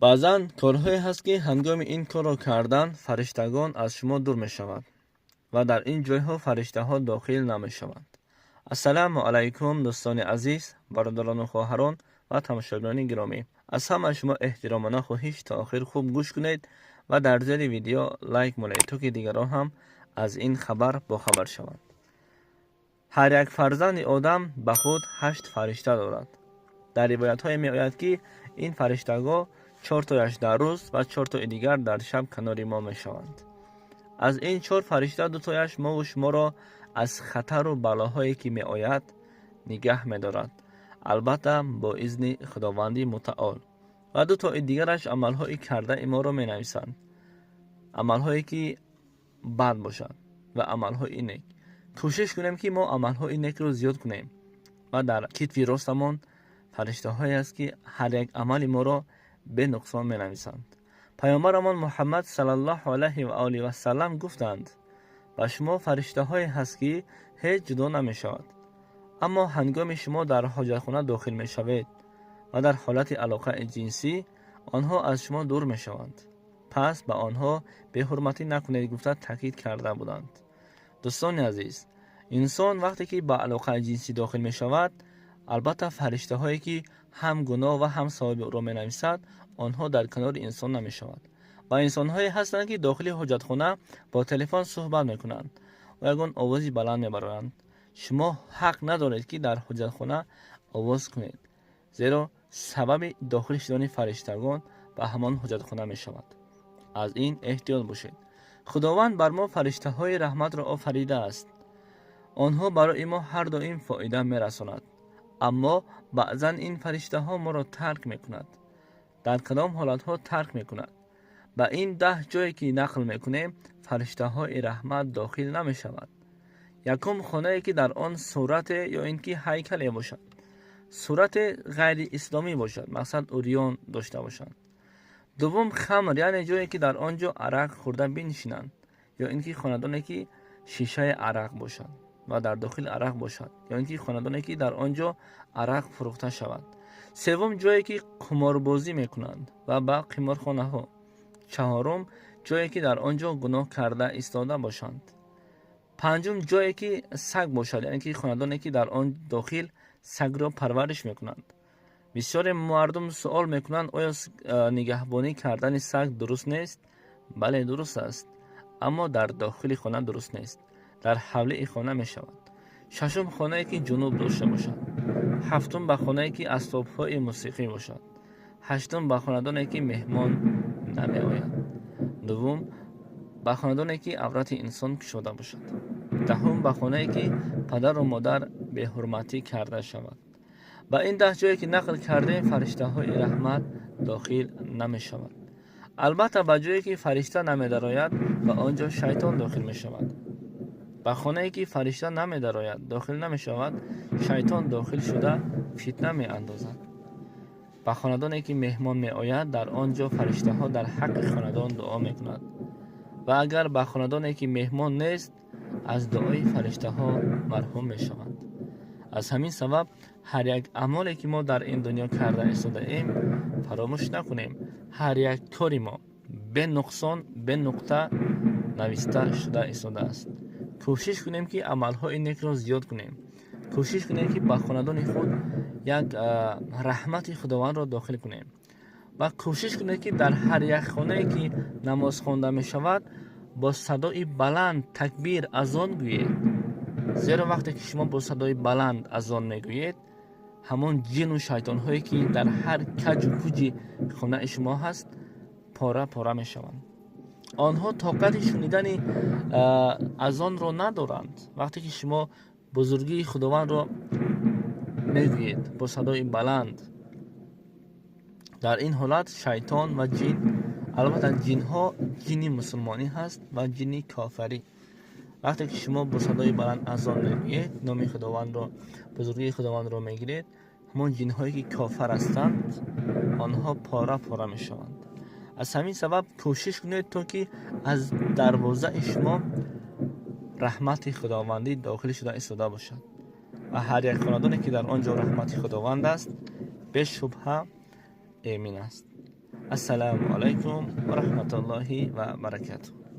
баъзан корҳое ҳаст ки ҳангоми ин корро кардан фариштагон аз шумо дур мешаванд ва дар ин ҷойҳо фариштаҳо дохил намешаванд. ассалому алайкум дӯстони азиз, бародарону хоҳарон ва тамошобинони гиромӣ. аз ҳама шумо эҳтиромона хоҳиш то охир хуб гӯш кунед ва дар зери видео лайк монед, то ки дигарон ҳам аз ин хабар бохабар шаванд. ҳар як фарзанди одам ба худ 8 фаришта дорад. дар ривоятҳое меояд ки ин фариштаҳо 4 тояш дар рӯз ва 4 тои дигар дар шаб канори мо мешаванд. аз ин 4 фаришта 2 тояш мову шуморо аз хатару балоҳое ки меояд нигаҳ медорад, албатта бо изни худованди мутаол, ва 2 тои дигараш амалҳои кардаи моро менависанд, амалҳое ки бад бошад ва амалҳои нек. кӯшиш кунем ки мо амалҳои некро зиёд кунем ва дар китви ростамон фариштаҳое аст ки ҳар як амали моро бенуқсон менависанд. пайғамбарамон Муҳаммад саллаллоҳу алайҳи ва олиҳи ва саллам гуфтанд: ба шумо фариштаҳое ҳаст ки ҳеҷ ҷудо намешавад, аммо ҳангоми шумо дар ҳоҷатхона дохил мешавед ва дар ҳолати алоқаи ҷинсӣ, онҳо аз шумо дур мешаванд. пас ба онҳо беҳурматӣ накунед, гуфта таъкид карда буданд. дӯстони азиз, инсон вақте ки ба алоқаи ҷинсӣ дохил мешавад, албатта фариштаҳое ки ҳам гуноҳ ва ҳам савоби ӯро менависад, онҳо дар канори инсон намешаванд. ва инсонҳое ҳастанд ки дохили ҳоҷатхона бо телефон суҳбат мекунанд ва ягон овози баланд мебароянд. шумо ҳақ надоред ки дар ҳоҷатхона овоз кунед, зеро сабаби дохил шудани фариштагон ба ҳамон ҳоҷатхона мешавад. аз ин эҳтиёт бошед. худованд бар мо фариштаҳои раҳматро офаридааст. онҳо барои мо ҳар доим фоида мерасонад, аммо баъзан ин фариштаҳо моро тарк мекунад. дар кадом ҳолатҳо тарк мекунад? ба ин 10 ҷое ки нақл мекунем, фариштаҳои раҳмат дохил намешавад. якум хонае ки дар он сурате ё ин ки ҳайкале бошад, сурате ғайри исломӣ бошад, мақсад уриён дошта бошад. дуввум хамр, яъне ҷое ки дар он ҷо арақ хӯрда бинишинанд, ё ин ки хонадоне ки шишаи арақ бошад ва дар дохил арақ бошад, ё ин ки хонадоне ки дар он ҷо арақ фурӯхта шавад. севум ҷое ки қуморбозӣ мекунанд ва ба қиморхонаҳо. чаҳорум ҷое ки дар он ҷо гуноҳ карда истода бошанд. панҷум ҷое ки саг бошад, яъне ки хонадоне ки дар он дохил сагро парвариш мекунанд. бисёре мардум суол мекунанд: оё нигаҳбонӣ кардани саг дуруст нест? бале, дуруст аст, аммо дар дохили хона дуруст нест, дар ҳавлии хона мешавад. шашум хонае ки ҷунуб дошта бошад. ҳафтум ба хонае ки асбобҳои мусиқӣ бошад. ҳаштум ба хонадоне ки меҳмон намеояд. дуввум ба хонадоне ки аврати инсон кушода бошад. даҳум ба хонае ки падару модар беҳурматӣ карда шавад. ба ин 10 ҷое ки нақл кардем, фариштаҳои раҳмат дохил намешавад. албатта ба ҷое ки фаришта намедарояд, ба он ҷо шайтон дохил мешавад. ба хонае ки фаришта намедарояд, дохил намешавад, шайтон дохил шуда фитна меандозад. ба хонадоне ки меҳмон меояд, дар он ҷо фариштаҳо дар ҳаққи хонадон дуо мекунад. ва агар ба хонадоне ки меҳмон нест, аз дуои фариштаҳо марҳум мешаванд. аз ҳамин сабаб ҳар як амоле ки мо дар ин дунё карда истодаем, фаромӯш накунем. ҳар як кори мо бенуқсон, бенуқта нависта шуда истодааст. кӯшиш кунем ки амалҳои некро зиёд кунем. кӯшиш кунем ки ба хонадони худ як раҳмати худовандро дохил кунем. ва кӯшиш кунем ки дар ҳар як хонае ки намоз хонда мешавад, бо садои баланд такбир, азон гӯед. зеро вақте ки шумо бо садои баланд азон мегӯед, ҳамон ҷину шайтонҳое ки дар ҳар каҷу куҷи хонаи шумо ҳаст, пора пора мешаванд. онҳо тоқати шунидани азонро надоранд. вақте ки шумо бузургии худовандро мегӯед бо садои баланд, дар ин ҳолат шайтон ва ҷин, албатта ҷинҳо ҷини мусулмонӣ ҳаст ва ҷини кофарӣ. вақте ки шумо бо садои баланд азон мегӯед, номи худовандро, бузургии худовандро мегиред, ҳамон ҷинҳое ки кофар ҳастанд, онҳо пора пора мешаванд. аз ҳамин сабаб кӯшиш кунед то ки аз дарвозаи шумо раҳмати худовандӣ дохил шуда истода бошад. ва ҳар як хонадоне ки дар он ҷо раҳмати худованд аст, бешубҳа эмин аст. السلام علیکم و رحمت الله و برکاته.